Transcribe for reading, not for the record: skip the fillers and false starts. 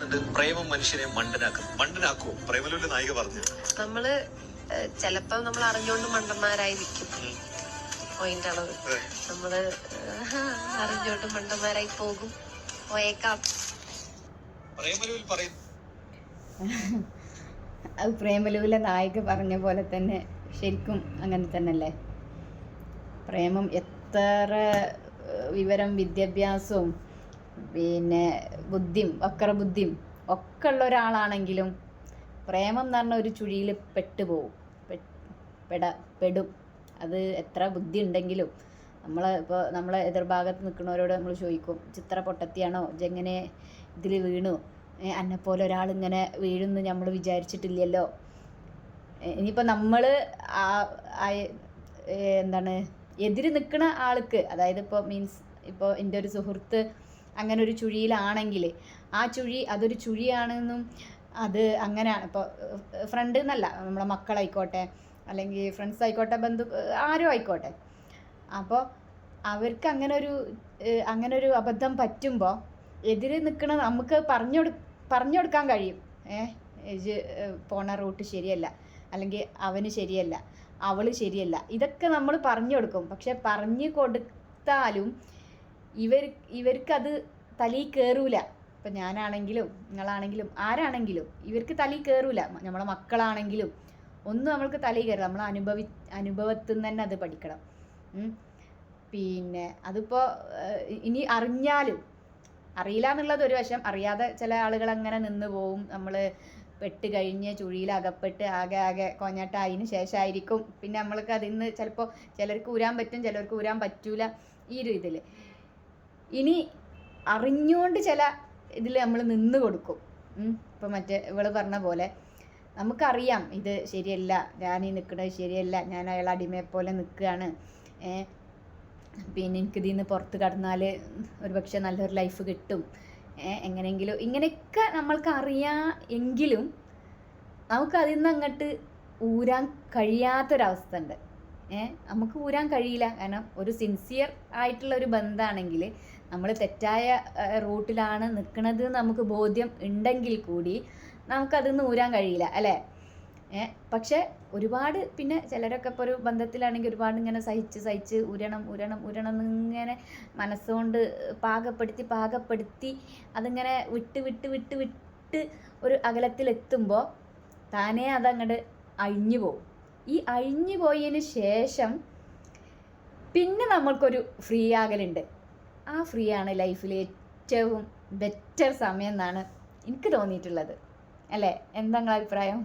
പറയുന്നുണ്ട് പ്രേമം മനുഷ്യനെ മണ്ടനാക്കുമോ? പ്രേമലൂരിലെ നായിക പറഞ്ഞു. നമ്മള് ചെലപ്പോ നമ്മൾ അറിഞ്ഞുകൊണ്ട് മണ്ടന്മാരായിരിക്കും. പോയിന്റ് ആണത്. നമ്മള് അറിഞ്ഞുകൊണ്ട് മണ്ടന്മാരായി പോകും, പോയേക്കാം. പ്രേമലൂരിൽ പറയും. അത് പ്രേമലൂരിലെ നായിക പറഞ്ഞ പോലെ തന്നെ ശരിക്കും അങ്ങനെ തന്നെയല്ലേ. പ്രേമം എത്ര വിവരം, വിദ്യാഭ്യാസവും പിന്നെ ബുദ്ധിയും വക്രബുദ്ധിയും ഒക്കെ ഉള്ള ഒരാളാണെങ്കിലും പ്രേമം എന്ന് പറഞ്ഞ ഒരു ചുഴിയിൽ പെട്ടുപോകും, പെടും. അത് എത്ര ബുദ്ധി ഉണ്ടെങ്കിലും നമ്മളെ എതിർഭാഗത്ത് നിൽക്കുന്നവരോട് നമ്മൾ ചോദിക്കും, ചിത്ര പൊട്ടത്തിയാണോ, ഇതെങ്ങനെ ഇതിൽ വീണു, എന്നെപ്പോലെ ഒരാളിങ്ങനെ വീഴുന്നു നമ്മൾ വിചാരിച്ചിട്ടില്ലല്ലോ. ഇനിയിപ്പോൾ നമ്മൾ എന്താണ് എതിര് നിൽക്കുന്ന ആൾക്ക്, അതായത് ഇപ്പോൾ എൻ്റെ ഒരു സുഹൃത്ത് അങ്ങനെ ഒരു ചുഴിയിലാണെങ്കിൽ ആ ചുഴി അതൊരു ചുഴിയാണെന്നും അത് അങ്ങനെയാണ്. ഇപ്പോൾ ഫ്രണ്ട് എന്നല്ല, നമ്മളെ മക്കളായിക്കോട്ടെ അല്ലെങ്കിൽ ഫ്രണ്ട്സ് ആയിക്കോട്ടെ, ആരും ആയിക്കോട്ടെ. അപ്പോൾ അവർക്ക് അങ്ങനെ ഒരു അബദ്ധം പറ്റുമ്പോൾ എതിര് നിൽക്കണ നമുക്ക് പറഞ്ഞു കൊടുക്കാൻ കഴിയും. പോണ റൂട്ട് ശരിയല്ല, അല്ലെങ്കിൽ അവന് ശരിയല്ല, അവൾ ശരിയല്ല, ഇതൊക്കെ നമ്മൾ പറഞ്ഞു കൊടുക്കും. പക്ഷെ പറഞ്ഞു കൊടുത്താലും ഇവർക്കത് തലയിൽ കയറൂല. ഇപ്പം ഞാനാണെങ്കിലും നിങ്ങളാണെങ്കിലും ആരാണെങ്കിലും ഇവർക്ക് തലയിൽ കയറൂല. നമ്മളെ മക്കളാണെങ്കിലും ഒന്നും നമ്മൾക്ക് തലയിൽ കയറും. നമ്മൾ അനുഭവത്തിൽ നിന്ന് തന്നെ അത് പഠിക്കണം. പിന്നെ അതിപ്പോൾ ഇനി അറിഞ്ഞാലും അറിയില്ല എന്നുള്ളത് ഒരു വശം. അറിയാതെ ചില ആളുകൾ അങ്ങനെ നിന്ന് പോവും. നമ്മൾ പെട്ട് കഴിഞ്ഞ് ചുഴിയിൽ അകപ്പെട്ട് ആകെ കൊഞ്ഞട്ടായതിന് ശേഷമായിരിക്കും പിന്നെ നമ്മൾക്ക് അതിൽ നിന്ന് ചിലപ്പോൾ ചിലർക്ക് ഊരാൻ പറ്റും, ചിലർക്ക് ഊരാൻ പറ്റൂല. ഈ ഒരു ഇതിൽ ഇനി അറിഞ്ഞുകൊണ്ട് ചില ഇതിൽ നമ്മൾ നിന്ന് കൊടുക്കും. ഇപ്പം മറ്റേ ഇവള് പറഞ്ഞ പോലെ നമുക്കറിയാം ഇത് ശരിയല്ല, ഞാൻ ഈ നിൽക്കുന്നത് ശരിയല്ല, ഞാൻ അയാൾ അടിമയെ പോലെ നിൽക്കുകയാണ്, പിന്നെ എനിക്കിതിൽ നിന്ന് പുറത്ത് കടന്നാൽ ഒരു പക്ഷേ നല്ലൊരു ലൈഫ് കിട്ടും, എങ്ങനെയെങ്കിലും ഇങ്ങനെയൊക്കെ നമ്മൾക്ക് അറിയാം. എങ്കിലും നമുക്കതിൽ നിന്ന് അങ്ങോട്ട് ഊരാൻ കഴിയാത്തൊരവസ്ഥ ഉണ്ട്. നമുക്ക് ഊരാൻ കഴിയില്ല. കാരണം ഒരു സിൻസിയർ ആയിട്ടുള്ള ഒരു ബന്ധമാണെങ്കിൽ നമ്മൾ തെറ്റായ റൂട്ടിലാണ് നിൽക്കുന്നത് നമുക്ക് ബോധ്യം ഉണ്ടെങ്കിൽ കൂടി നമുക്കതിൽ നിന്ന് ഊരാൻ കഴിയില്ല, അല്ലേ? പക്ഷെ ഒരുപാട് പിന്നെ ചിലരൊക്കെ ഇപ്പോൾ ഒരു ബന്ധത്തിലാണെങ്കിൽ ഒരുപാട് ഇങ്ങനെ സഹിച്ച് ഉരണം എന്നിങ്ങനെ മനസ്സുകൊണ്ട് പാകപ്പെടുത്തി അതിങ്ങനെ വിട്ട് ഒരു അകലത്തിലെത്തുമ്പോൾ താനേ അതങ്ങോട്ട് അഴിഞ്ഞു പോകും. ഈ അഴിഞ്ഞു പോയതിന് ശേഷം പിന്നെ നമ്മൾക്കൊരു ഫ്രീ ആകലുണ്ട്. ആ ഫ്രീ ആണ് ലൈഫിലെ ഏറ്റവും ബെറ്റർ സമയം എന്നാണ് എനിക്ക് തോന്നിയിട്ടുള്ളത്, അല്ലേ? എന്താ നിങ്ങളുടെ അഭിപ്രായം?